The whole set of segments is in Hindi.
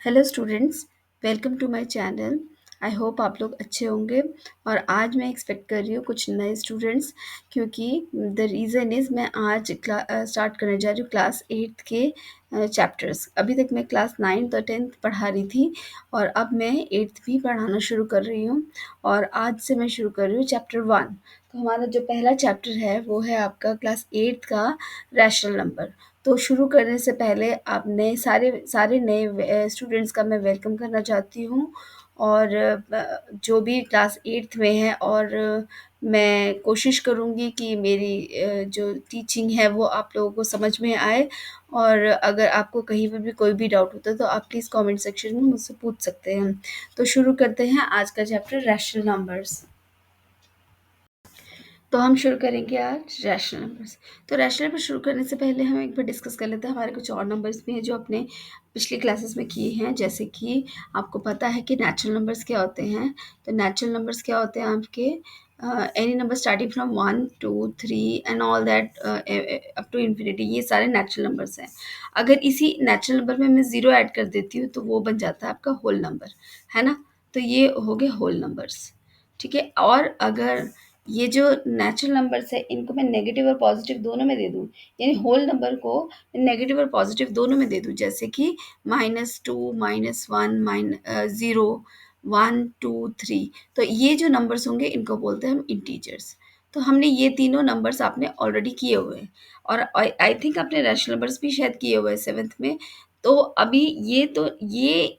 Hello students, welcome to my channel. I hope आप लोग अच्छे होंगे। और आज मैं एक्सपेक्ट कर रही हूँ कुछ नए स्टूडेंट्स, क्योंकि द रीज़न इज़ मैं आज स्टार्ट करने जा रही हूँ क्लास 8 के चैप्टर्स। अभी तक मैं क्लास 9th और 10th पढ़ा रही थी और अब मैं 8th भी पढ़ाना शुरू कर रही हूँ। और आज से मैं शुरू कर रही हूँ चैप्टर 1। तो हमारा जो पहला चैप्टर है वो है आपका क्लास 8th का रैशनल नंबर। तो शुरू करने से पहले आप नए सारे सारे नए स्टूडेंट्स का मैं वेलकम करना चाहती हूँ। और जो भी क्लास 8th में है, और मैं कोशिश करूँगी कि मेरी जो टीचिंग है वो आप लोगों को समझ में आए। और अगर आपको कहीं पर भी कोई भी डाउट होता है तो आप प्लीज़ कमेंट सेक्शन में मुझसे पूछ सकते हैं। तो शुरू करते हैं आज का चैप्टर रैशनल नंबर्स। तो हम शुरू करेंगे आज रैशनल नंबर्स। तो रैशनल नंबर शुरू करने से पहले हम एक बार डिस्कस कर लेते हैं हमारे कुछ और नंबर्स भी हैं जो अपने पिछली क्लासेस में किए हैं। जैसे कि आपको पता है कि नेचुरल नंबर्स क्या होते हैं। तो नेचुरल नंबर्स क्या होते हैं आपके any number starting from 1 2 3 and all that up to infinity, ये सारे नेचुरल नंबर्स हैं। अगर इसी नेचुरल नंबर में मैं ज़ीरो ऐड कर देती हूँ तो वो बन जाता है आपका होल नंबर, है ना। तो ये हो गए होल नंबर्स, ठीक है। और अगर ये जो नेचुरल नंबर्स है इनको मैं नेगेटिव और पॉजिटिव दोनों में दे दूँ, यानी होल नंबर को नेगेटिव और पॉजिटिव दोनों में दे दूँ, जैसे कि -2 -1 0 1 2 3, तो ये जो नंबर्स होंगे इनको बोलते हैं हम इंटीजर्स। तो हमने ये तीनों नंबर्स आपने ऑलरेडी किए हुए हैं। और आई थिंक आपने रैशनल नंबर्स भी शायद किए हुए हैं 7th में। तो अभी ये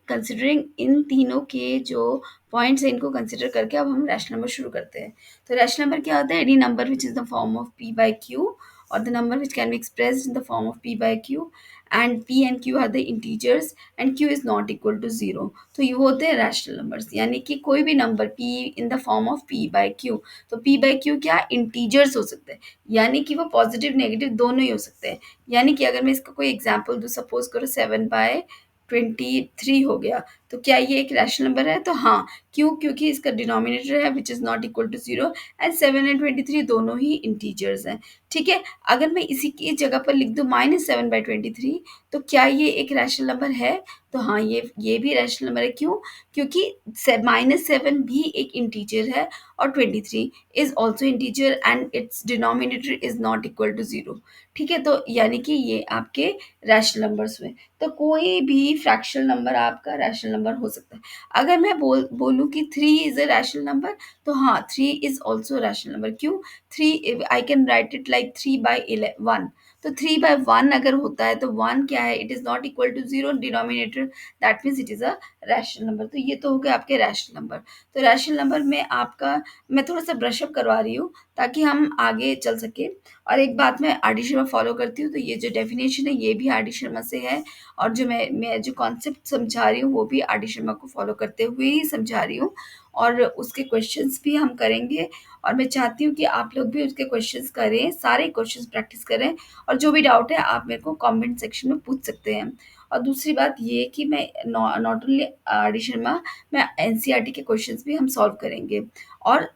कंसिडरिंग इन तीनों के जो पॉइंट्स हैं इनको कंसिडर करके अब हम रैशनल नंबर शुरू करते हैं। तो रैशनल नंबर क्या होता है? Any number which is the form of p by q, और the number which can be expressed in the form of p by q, and p and q are the integers and q is not equal to 0। तो ये होते हैं रैशनल नंबर्स, यानी कि कोई भी number p in the form of p by q। तो p by q क्या इंटीजर्स हो सकते हैं, यानी कि वो पॉजिटिव नेगेटिव दोनों ही हो सकते हैं। यानी कि अगर मैं इसका कोई एग्जाम्पल दूँ, सपोज करो 7/23 हो गया, तो क्या ये एक रैशनल नंबर है? तो हाँ। क्यों? क्योंकि इसका डिनोमिनेटर है which is not equal to 0, and 7 and 23 दोनों ही इंटीजर्स हैं, ठीक है। अगर मैं इसी की जगह पर लिख दूँ -7/23, तो क्या ये एक रैशनल नंबर है? तो हाँ, ये भी रैशनल नंबर है। क्यों? क्योंकि -7 भी एक इंटीजर है और 23 is also integer and its denominator is not equal to 0, ठीक है। तो यानी कि ये आपके रैशनल नंबर्स हुए। तो कोई भी फ्रैक्शनल नंबर आपका रैशनल नंबर हो सकता है। अगर मैं बोलूँ कि 3 इज़ अ रैशनल नंबर, तो हाँ, 3 इज़ ऑल्सो रैशनल नंबर। क्यों? 3 I can write it like 3/1। तो 3/1 अगर होता है तो 1 क्या है? It is not equal to 0 denominator, that means it is a rational number. तो ये तो हो गए आपके रैशनल नंबर। तो रैशनल नंबर में आपका मैं थोड़ा-सा ब्रश अप करवा रही हूँ ताकि हम आगे चल सकें। और एक बात मैं आर.डी. शर्मा फ़ॉलो करती हूँ, तो ये जो डेफिनेशन है ये भी आर.डी. शर्मा से है, और जो मैं जो कॉन्सेप्ट समझा रही हूँ वो भी आर.डी. शर्मा को फ़ॉलो करते हुए ही समझा रही हूँ। और उसके क्वेश्चंस भी हम करेंगे, और मैं चाहती हूँ कि आप लोग भी उसके क्वेश्चंस करें, सारे क्वेश्चंस प्रैक्टिस करें, और जो भी डाउट है आप मेरे को कमेंट सेक्शन में पूछ सकते हैं। और दूसरी बात ये कि मैं नॉट ओनली आर.डी. शर्मा, मैं एनसीईआरटी के क्वेश्चंस भी हम सॉल्व करेंगे, और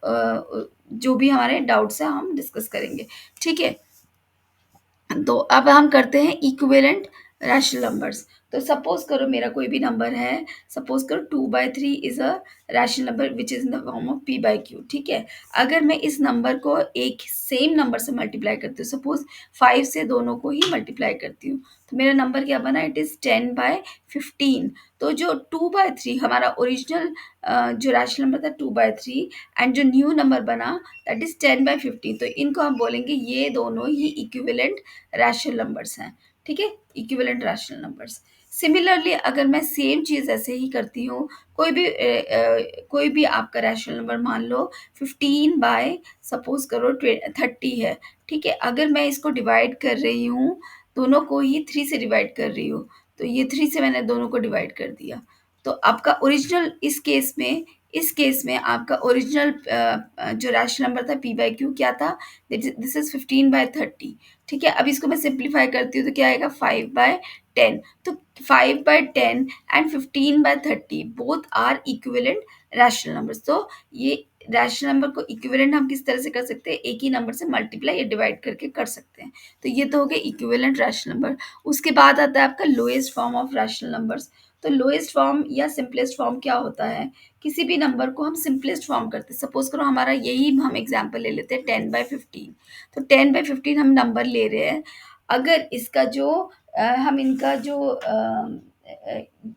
जो भी हमारे डाउट्स हैं हम डिस्कस करेंगे, ठीक है। तो अब हम करते हैं इक्विवेलेंट रैशनल नंबर्स। तो सपोज करो मेरा कोई भी नंबर है, सपोज करो 2/3 is a rational number which is in the form of p/q, ठीक है। अगर मैं इस नंबर को एक सेम नंबर से मल्टीप्लाई करती हूँ, सपोज 5 से दोनों को ही मल्टीप्लाई करती हूँ, तो मेरा नंबर क्या बना? It is 10/15। तो जो 2/3 हमारा ओरिजिनल जो रैशनल नंबर था 2/3, एंड जो न्यू नंबर बना दैट इज़ 10/15, तो इनको हम बोलेंगे ये दोनों ही इक्विवेलेंट रैशनल नंबर्स हैं, ठीक है, इक्विवेलेंट रैशनल नंबर्स। सिमिलरली अगर मैं सेम चीज़ ऐसे ही करती हूँ, कोई भी आपका रैशनल नंबर मान लो 15 बाय सपोज करो 30 है, ठीक है। अगर मैं इसको डिवाइड कर रही हूँ, दोनों को ही 3 से डिवाइड कर रही हूँ, तो ये 3 से मैंने दोनों को डिवाइड कर दिया। तो आपका ओरिजिनल इस केस में आपका ओरिजिनल जो रैशनल नंबर था p/q क्या था? दिस इज़ 15/30, ठीक है। अब इसको मैं सिंप्लीफाई करती हूँ तो क्या आएगा? 5/10। तो 5/10 and 15/30 both are equivalent rational numbers. तो ये रैशनल नंबर को इक्विवेलेंट हम किस तरह से कर सकते हैं? एक ही नंबर से मल्टीप्लाई या डिवाइड करके कर सकते हैं। तो ये तो हो गए इक्विवेलेंट रैशनल नंबर। उसके बाद आता है आपका lowest form of rational numbers. तो लोएस्ट फॉर्म या सिंपलेस्ट फॉर्म क्या होता है, किसी भी नंबर को हम सिंपलेस्ट फॉर्म करते हैं। सपोज करो हमारा यही हम एग्जांपल ले लेते हैं 10/15। तो 10/15 हम नंबर ले रहे हैं। अगर इसका जो हम इनका जो अ,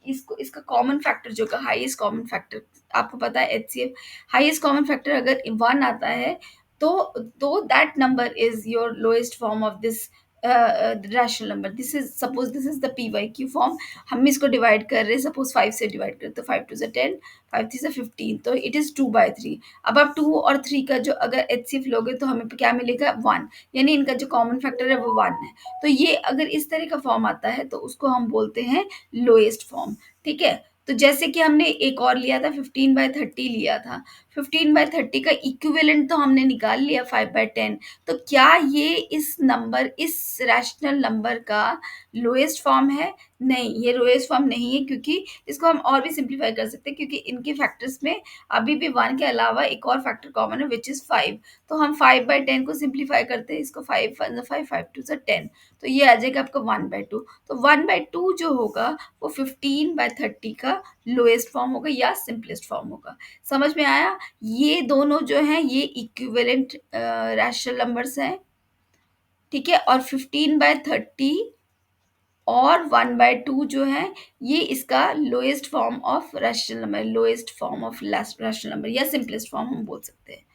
इसको इसका कॉमन फैक्टर जो का हाईएस्ट कॉमन फैक्टर, आपको पता है एचसीएफ, हाईएस्ट कॉमन फैक्टर अगर 1 आता है तो that number is your lowest form of this rational number. This is suppose this is the P Y Q form. हम इसको डिवाइड कर रहे हैं, सपोज 5 से डिवाइड करते, तो 5 2 10, 5 3 15, तो इट इज 2/3। अब आप 2 और 3 का जो अगर एचसीएफ लोगे तो हमें क्या मिलेगा, 1, यानी इनका जो कॉमन फैक्टर है वो 1 है। तो ये अगर इस तरह का फॉर्म आता है तो उसको हम बोलते हैं लोएस्ट फॉर्म। ठीक है, तो जैसे कि हमने एक और लिया था 15/30 लिया था, 15/30 का इक्विवेलेंट तो हमने निकाल लिया 5/10। तो क्या ये इस नंबर, इस रैशनल नंबर का लोएस्ट फॉर्म है? नहीं, ये लोएस्ट फॉर्म नहीं है, क्योंकि इसको हम और भी सिंप्लीफाई कर सकते हैं, क्योंकि इनके फैक्टर्स में अभी भी 1 के अलावा एक और फैक्टर कॉमन है विच इज 5। तो हम 5/10 को सिंप्लीफाई करते हैं, इसको 5 5 5 तो ये आ जाएगा आपका 1/2। तो 1/2 जो होगा वो 15/30 का लोएस्ट फॉर्म होगा या सिंपलेस्ट फॉर्म होगा। समझ में आया? ये दोनों जो हैं ये इक्विवेलेंट रैशनल नंबर्स हैं। ठीक है, और 15/30 और 1/2 जो है ये इसका lowest form of rational number, lowest form of rational number या सिंपलेस्ट फॉर्म हम बोल सकते हैं।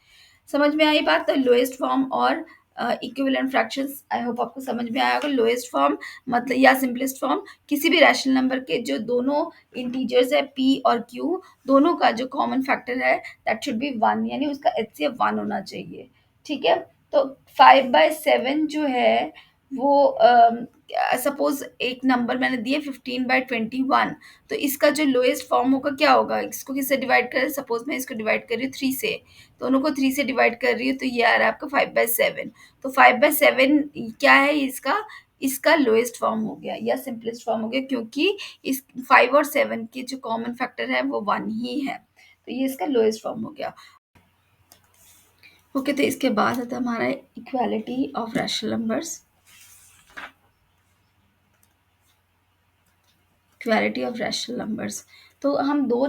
समझ में आई बात? तो लोएस्ट फॉर्म और इक्विवेलेंट फ्रैक्शंस, आई होप आपको समझ में आया होगा। लोएस्ट फॉर्म मतलब या सिंपलेस्ट फॉर्म, किसी भी रैशनल नंबर के जो दोनों इंटीजर्स है p और q, दोनों का जो कॉमन फैक्टर है दैट शुड बी 1, यानी उसका एचसीएफ 1 होना चाहिए। ठीक है, तो 5/7 जो है वो सपोज एक नंबर मैंने दिया 15/21, तो इसका जो लोएस्ट फॉर्म होगा क्या होगा, इसको किससे डिवाइड करें, सपोज मैं इसको डिवाइड कर रही हूँ 3 से, दोनों को 3 से डिवाइड कर रही हूँ, तो ये आ रहा है आपका 5/7। तो 5/7 क्या है इसका, इसका लोएस्ट फॉर्म हो गया या सिंपलेस्ट फॉर्म हो गया, क्योंकि इस 5 और 7 के जो कॉमन फैक्टर है वो 1 ही है, तो ये इसका लोएस्ट फॉर्म हो गया। ओके, तो इसके बाद आता है हमारा equality of rational numbers. Equality of rational numbers, तो हम दो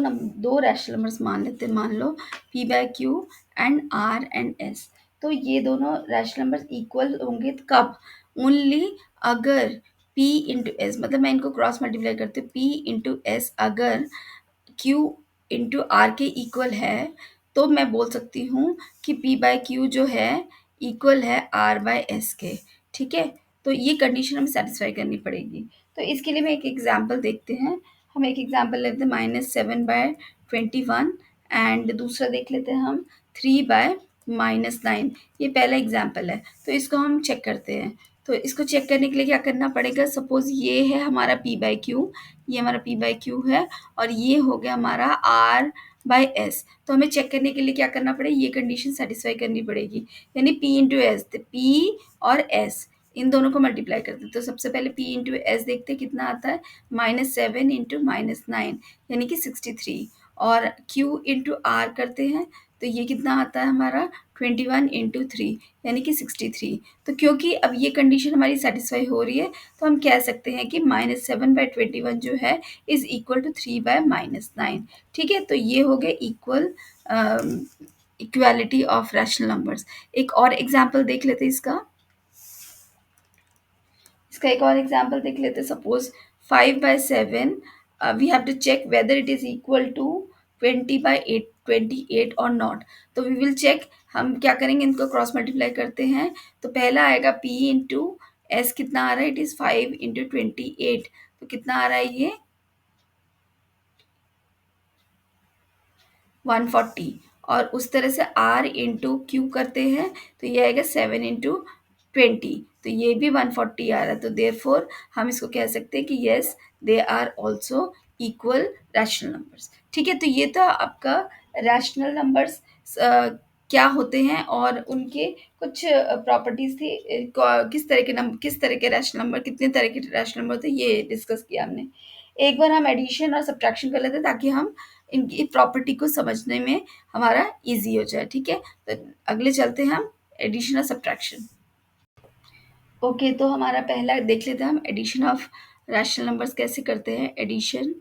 रैशनल नंबर्स मान लेते हैं, मान लो p/q and r and s। तो ये दोनों रैशनल नंबर्स इक्वल होंगे कब, ओनली अगर p इंटू एस, मतलब मैं इनको क्रॉस मल्टीप्लाई करती हूँ, p इंटू एस अगर q इंटू आर के इक्वल है, तो मैं बोल सकती हूँ कि p/q जो है इक्वल है r/s के। ठीक है, तो ये कंडीशन हमें सेटिस्फाई करनी पड़ेगी। तो इसके लिए मैं एक एग्जांपल देखते हैं। हम एक एग्जांपल लेते हैं -7/21 एंड दूसरा देख लेते हैं हम 3/-9। ये पहला एग्जांपल है, तो इसको हम चेक करते हैं। तो इसको चेक करने के लिए क्या करना पड़ेगा, सपोज ये है हमारा p/q, ये हमारा p/q है, और ये हो गया हमारा r/s। तो हमें चेक करने के लिए क्या करना पड़ेगा, ये कंडीशन सेटिस्फाई करनी पड़ेगी, यानी p इंटू एस, तो p और s इन दोनों को मल्टीप्लाई करते हैं। तो सबसे पहले p इंटू एस देखते हैं कितना आता है, -7 इंटू -9 यानी कि 63, और q इंटू आर करते हैं, तो ये कितना आता है हमारा 21 इंटू 3 यानी कि 63। तो क्योंकि अब ये कंडीशन हमारी सेटिस्फाई हो रही है, तो हम कह सकते हैं कि -7/21 जो है इज इक्वल टू 3/-9। ठीक है, तो ये हो गए equal equality of rational numbers. एक और एग्जाम्पल देख लेते हैं इसका एक और एग्जाम्पल देख लेते हैं। Suppose 5/7, we have to check whether it is equal to 20/28 और नॉट। तो वी विल चेक, हम क्या करेंगे, इनको क्रॉस मल्टीप्लाई करते हैं। तो पहला आएगा p इंटू एस, कितना आ रहा है, इट इज 5 इंटू 28, तो कितना आ रहा है ये 140। और उस तरह से r इंटू क्यू करते हैं, तो ये आएगा 7 इंटू 20, तो ये भी 140 आ रहा है। तो देयरफॉर हम इसको कह सकते हैं कि yes they are also equal rational numbers. ठीक है, तो ये था आपका रैशनल नंबर्स क्या होते हैं और उनके कुछ प्रॉपर्टीज थी। किस तरह के रैशनल नंबर, कितने तरह के रैशनल नंबर थे, ये डिस्कस किया हमने। एक बार हम एडिशन और सब्ट्रैक्शन कर लेते हैं ताकि हम इनकी प्रॉपर्टी को समझने में हमारा ईजी हो जाए। ठीक है, तो अगले चलते हैं हम एडिशन और सब्ट्रैक्शन। ओके, तो हमारा पहला देख लेते हैं हम एडिशन ऑफ रैशनल नंबर्स कैसे करते हैं। एडिशन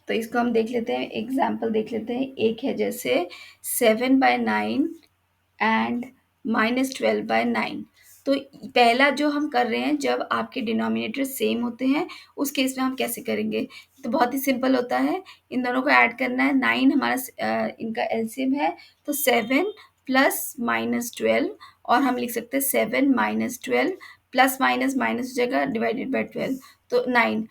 तो इसको हम देख लेते हैं, एग्जाम्पल देख लेते हैं। एक है जैसे 7/9 एंड -12/9। तो पहला जो हम कर रहे हैं, जब आपके डिनोमिनेटर सेम होते हैं उस केस में हम कैसे करेंगे? तो बहुत ही सिंपल होता है, इन दोनों को ऐड करना है। 9 हमारा इनका एलसीएम है, तो 7 प्लस माइनस 12, और हम लिख सकते हैं 7 माइनस 12, प्लस माइनस माइनस हो जाएगा, डिवाइडेड बाय 12, तो 9।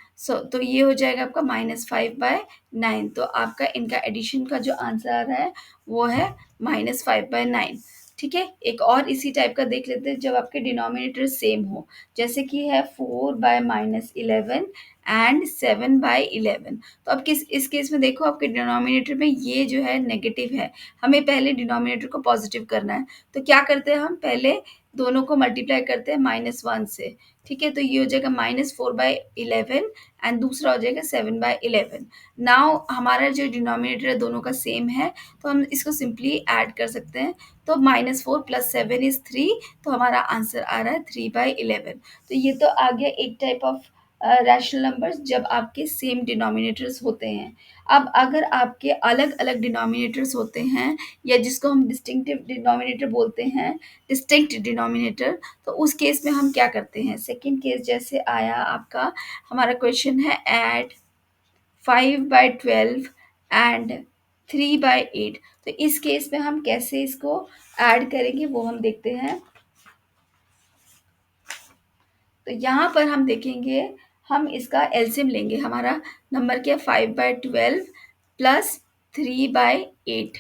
तो ये हो जाएगा आपका -5/9। तो आपका इनका एडिशन का जो आंसर आ रहा है वो है -5/9। ठीक है, एक और इसी टाइप का देख लेते हैं, जब आपके डिनोमिनेटर सेम हो, जैसे कि है 4/-11 एंड 7/11। तो अब इस केस में देखो, आपके डिनोमिनेटर में ये जो है नेगेटिव है, हमें पहले डिनोमिनेटर को पॉजिटिव करना है। तो क्या करते हैं, हम पहले दोनों को मल्टीप्लाई करते हैं -1 से। ठीक है, तो ये हो जाएगा -4/11 एंड दूसरा हो जाएगा 7/11। नाउ हमारा जो डिनोमिनेटर है दोनों का सेम है, तो हम इसको सिंपली ऐड कर सकते हैं। तो -4 + 7 इज़ 3, तो हमारा आंसर आ रहा है 3/11। तो ये तो आ गया एक टाइप ऑफ रैशनल नंबर्स जब आपके सेम डिनोमिनेटर्स होते हैं। अब अगर आपके अलग-अलग डिनोमिनेटर्स होते हैं, या जिसको हम डिस्टिंक्टिव डिनोमिनेटर बोलते हैं, डिस्टिंक्ट डिनोमिनेटर, तो उस केस में हम क्या करते हैं? सेकंड केस जैसे आया आपका, हमारा क्वेश्चन है ऐड 5/12 एंड 3/8। तो इस केस में हम कैसे इसको ऐड करेंगे वो हम देखते हैं। तो यहाँ पर हम देखेंगे, हम इसका एलसीएम लेंगे। हमारा नंबर क्या है, 5/12 प्लस 3/8।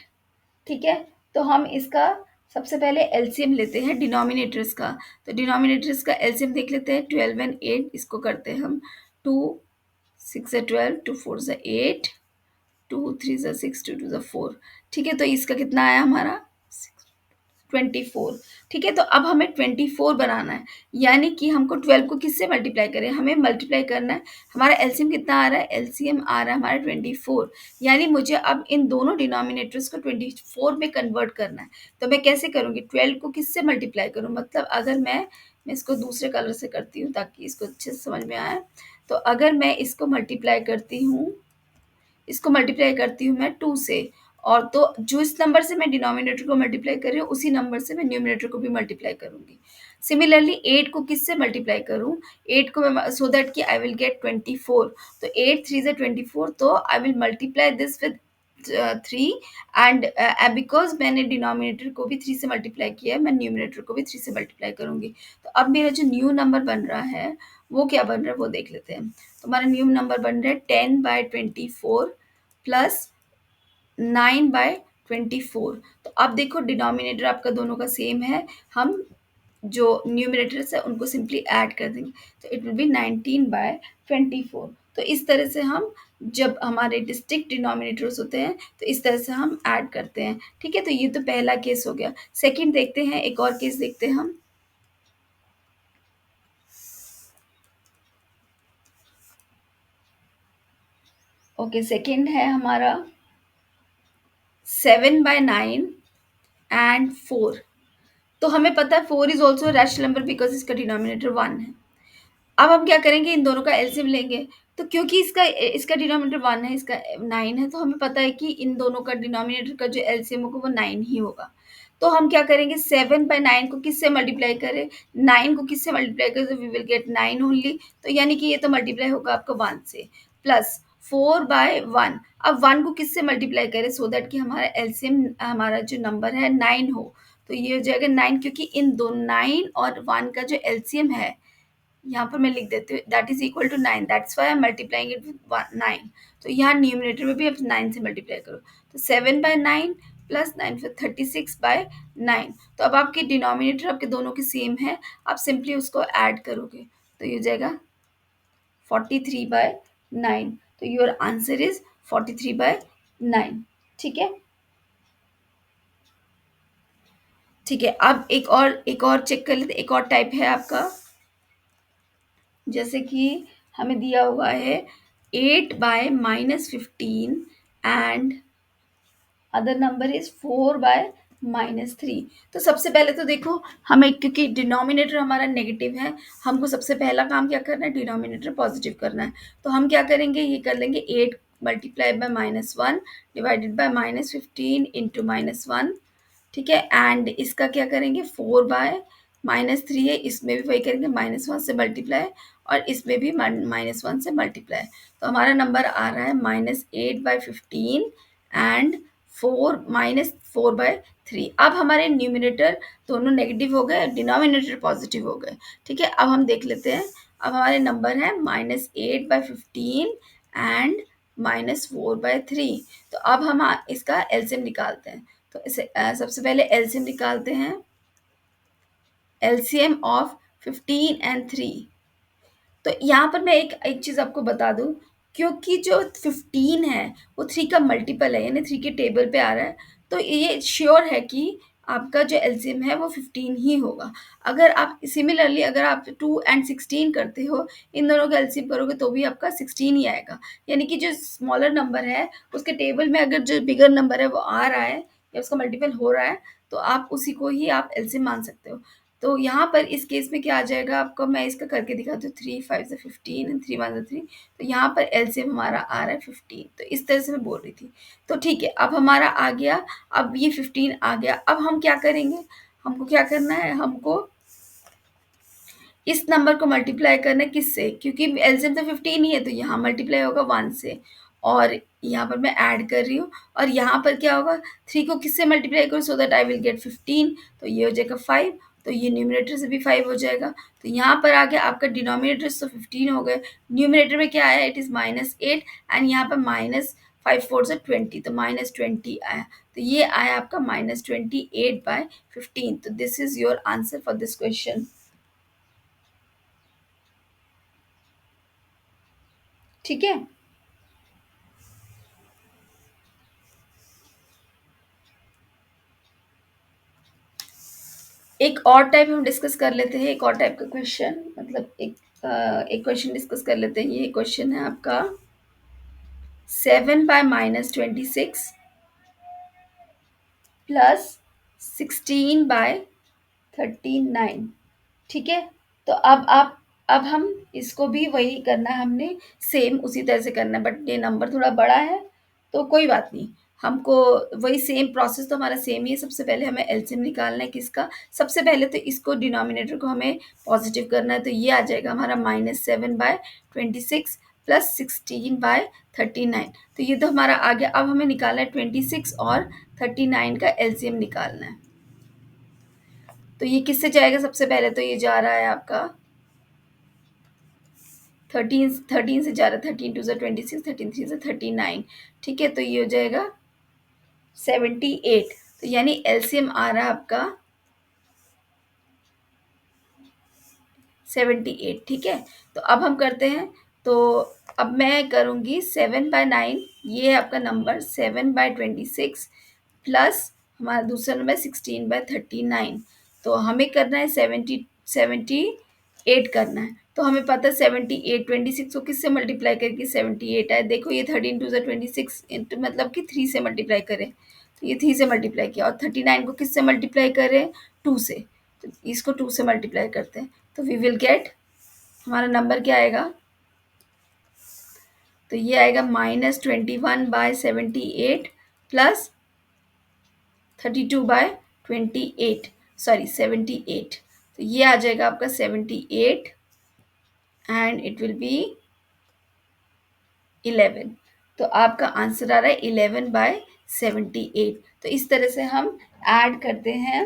ठीक है, तो हम इसका सबसे पहले एलसीएम लेते हैं डिनोमिनेटर्स का। तो डिनोमिनेटर्स का एलसीएम देख लेते हैं, 12 एंड 8, इसको करते हैं हम। 2 6 12, 2 4 8, 2 3 6, 2 2 4। ठीक है, तो इसका कितना आया हमारा 24। ठीक है, तो अब हमें 24 बनाना है, यानी कि हमको 12 को किससे मल्टीप्लाई करें, हमें मल्टीप्लाई करना है। हमारा एलसीएम कितना आ रहा है, एलसीएम आ रहा है हमारा 24, यानी मुझे अब इन दोनों डिनोमिनेटर्स को 24 में कन्वर्ट करना है। तो मैं कैसे करूँगी, 12 को किससे मल्टीप्लाई करूँ, मतलब अगर मैं इसको दूसरे कलर से करती हूँ ताकि इसको अच्छे से समझ में आए। तो अगर मैं इसको मल्टीप्लाई करती हूँ, इसको मल्टीप्लाई करती हूँ मैं 2 से, और तो जो इस नंबर से मैं डिनोमिनेटर को मल्टीप्लाई कर रही हूँ उसी नंबर से मैं न्यूमरेटर को भी मल्टीप्लाई करूँगी। सिमिलरली 8 को किससे मल्टीप्लाई करूँ, 8 को मैं सो दैट कि आई विल गेट 24। तो 8 3 ज़ा 24, तो I will multiply this with 3 and because मैंने डिनोमिनेटर को भी 3 से मल्टीप्लाई किया है, मैं न्यूमरेटर को भी 3 से मल्टीप्लाई करूँगी। तो अब मेरा जो न्यू नंबर बन रहा है वो क्या बन रहा है वो देख लेते हैं। तो हमारा न्यू नंबर बन रहा है 10/24 प्लस 9/24। तो अब देखो डिनोमिनेटर आपका दोनों का सेम है, हम जो न्यूमरेटर्स है उनको सिंपली ऐड कर देंगे, तो इट विल बी 19/24। तो इस तरह से हम, जब हमारे डिस्टिंक्ट डिनोमिनेटर्स होते हैं तो इस तरह से हम ऐड करते हैं। ठीक है, तो ये तो पहला केस हो गया। सेकंड देखते हैं, एक और केस देखते हैं हम। ओके, सेकंड है हमारा 7/9 एंड 4। तो हमें पता है 4 is also rational number because इसका डिनोमिनेटर 1 है। अब हम क्या करेंगे, इन दोनों का एलसीएम लेंगे। तो क्योंकि इसका इसका डिनोमिनेटर 1 है, इसका 9 है, तो हमें पता है कि इन दोनों का डिनोमिनेटर का जो एलसीएम होगा वो 9 ही होगा। तो हम क्या करेंगे, 7/9 को किससे मल्टीप्लाई करें, 9 को किससे मल्टीप्लाई करें, तो वी विल गेट 9 ओनली। तो यानी कि ये तो मल्टीप्लाई होगा आपका 1 से, प्लस 4/1। अब 1 को किससे मल्टीप्लाई करें सो दैट कि हमारा एलसीएम, हमारा जो नंबर है 9 हो। तो ये हो जाएगा 9, क्योंकि इन दो 9 और 1 का जो एलसीएम है, यहाँ पर मैं लिख देती हूँ, that is equal to 9, that's why I am multiplying it with 9। तो यहाँ न्यूमरेटर में भी अब 9 से मल्टीप्लाई करो, तो 7/9 प्लस 9 फिर 36/9। तो अब आपके डिनोमिनेटर आपके दोनों के सेम है, आप सिंपली उसको ऐड करोगे तो ये हो जाएगा 43/9। तो योर आंसर इज 43/9। ठीक है, ठीक है। अब एक और चेक कर लेते, एक और टाइप है आपका, जैसे कि हमें दिया हुआ है 8/-15 एंड अदर नंबर इज 4/-3। तो सबसे पहले तो देखो, हमें क्योंकि डिनोमिनेटर हमारा नेगेटिव है, हमको सबसे पहला काम क्या करना है, डिनोमिनेटर पॉजिटिव करना है। तो हम क्या करेंगे, ये कर लेंगे 8 multiply by -1 divided by -15 into -1, ठीक है। एंड इसका क्या करेंगे, 4/-3 है, इसमें भी वही करेंगे, -1 से मल्टीप्लाई, और इसमें भी -1 से मल्टीप्लाई। तो हमारा नंबर आ रहा है -8/15 एंड 4 - 4/3। अब हमारे न्यूमिनेटर दोनों नेगेटिव हो गए, डिनोमिनेटर पॉजिटिव हो गए, ठीक है। अब हम देख लेते हैं, अब हमारे नंबर है -8/15 एंड -4/3। तो अब हम इसका एलसीएम निकालते हैं। तो इसे सबसे पहले एलसीएम निकालते हैं। LCM of 15 and 3। तो यहाँ पर मैं एक एक चीज़ आपको बता दूँ, क्योंकि जो 15 है वो 3 का मल्टीपल है, यानी 3 के टेबल पे आ रहा है, तो ये श्योर है कि आपका जो एलसीएम है वो 15 ही होगा। अगर आप सिमिलरली अगर आप 2 एंड 16 करते हो, इन दोनों का एलसीएम करोगे तो भी आपका 16 ही आएगा। यानी कि जो स्मॉलर नंबर है उसके टेबल में अगर जो बिगर नंबर है वो आ रहा है या उसका मल्टीपल हो रहा है, तो आप उसी को ही आप एलसीएम मान सकते हो। तो यहाँ पर इस केस में क्या आ जाएगा आपको, मैं इसका करके दिखाती हूँ। 3 5 से 15 एंड 3 1 3। तो यहाँ पर एलसीएम हमारा आ रहा है 15। तो इस तरह से मैं बोल रही थी। तो ठीक है, अब हमारा आ गया, अब ये 15 आ गया। अब हम क्या करेंगे, हमको क्या करना है, हमको इस नंबर को मल्टीप्लाई करना है किससे, क्योंकि एलसीएम तो 15 ही है, तो यहाँ मल्टीप्लाई होगा 1 से, और यहाँ पर मैं ऐड कर रही हूँ, और यहाँ पर क्या होगा, 3 को किससे मल्टीप्लाई करूँ so that I will get 15। तो ये हो जाएगा 5, तो ये न्यूमिनेटर से भी 5 हो जाएगा। तो यहाँ पर आ गया आपका डिनोमिनेटर तो 15 हो गए, न्यूमिनेटर में क्या आया, इट इज़ -8, एंड यहाँ पर -5 4 से 20, तो -20 आया। तो ये आया आपका -28/15। तो this is your answer for this question, ठीक है। एक और टाइप हम डिस्कस कर लेते हैं, एक और टाइप का क्वेश्चन, मतलब एक क्वेश्चन डिस्कस कर लेते हैं। ये क्वेश्चन है आपका 7/-26 प्लस 16/39, ठीक है। तो अब हम इसको भी वही करना है, हमने सेम उसी तरह से करना है, बट ये नंबर थोड़ा बड़ा है, तो कोई बात नहीं। हमको वही सेम प्रोसेस तो हमारा सेम ही है। सबसे पहले हमें एलसीएम निकालना है किसका, सबसे पहले तो इसको डिनोमिनेटर को हमें पॉजिटिव करना है। तो ये आ जाएगा हमारा -7/26 प्लस 16/39। तो ये तो हमारा आ गया। अब हमें निकालना है 26 और 39 का एलसीएम निकालना है। तो ये किससे जाएगा, सबसे पहले तो ये जा रहा है आपका 13 से जा रहा है। 13 2 से 26, 13 3 से 39, ठीक है। तो ये हो जाएगा 78। तो यानी एलसीएम आ रहा है आपका 78, ठीक है। तो अब हम करते हैं, तो अब मैं करूँगी 7/9, ये है आपका नंबर 7/26 प्लस हमारा दूसरा नंबर 16/39। तो हमें करना है 78 करना है। तो हमें पता है 78, 26 को किससे मल्टीप्लाई करके 78 आए। देखो ये 13 2 से 26 इंटू मतलब कि 3 से मल्टीप्लाई करें, तो ये 3 से मल्टीप्लाई किया, और 39 को किससे मल्टीप्लाई करें, 2 से। तो इसको 2 से मल्टीप्लाई करते हैं, तो वी विल गेट, हमारा नंबर क्या आएगा, तो ये आएगा -21/78 प्लस 32/28, सॉरी 78। तो ये आ जाएगा आपका 78 एंड इट विल बी 11। तो आपका आंसर आ रहा है 11/78। तो इस तरह से हम ऐड करते हैं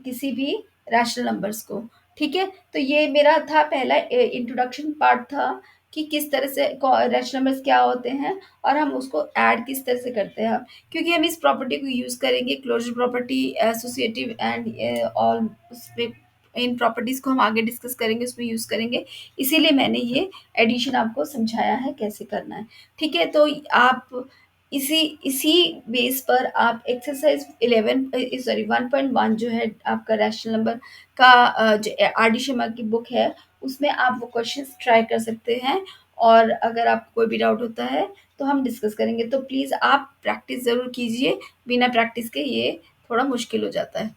किसी भी रैशनल नंबर्स को, ठीक है। तो ये मेरा था पहला इंट्रोडक्शन पार्ट था कि किस तरह से रैशनल नंबर्स क्या होते हैं और हम उसको ऐड किस तरह से करते हैं। क्योंकि हम इस प्रॉपर्टी को यूज़ करेंगे, closure property, associative and all, उसमें इन प्रॉपर्टीज़ को हम आगे डिस्कस करेंगे, उसमें यूज़ करेंगे। इसीलिए मैंने ये एडिशन आपको समझाया है कैसे करना है, ठीक है। तो आप इसी इसी बेस पर आप एक्सरसाइज 11 सॉरी 1.1 जो है आपका रैशनल नंबर का जो आर डी शर्मा की बुक है, उसमें आप वो क्वेश्चंस ट्राई कर सकते हैं। और अगर आपको कोई भी डाउट होता है तो हम डिस्कस करेंगे। तो प्लीज़ आप प्रैक्टिस ज़रूर कीजिए, बिना प्रैक्टिस के ये थोड़ा मुश्किल हो जाता है।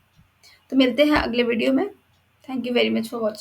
तो मिलते हैं अगले वीडियो में। Thank you very much for watching.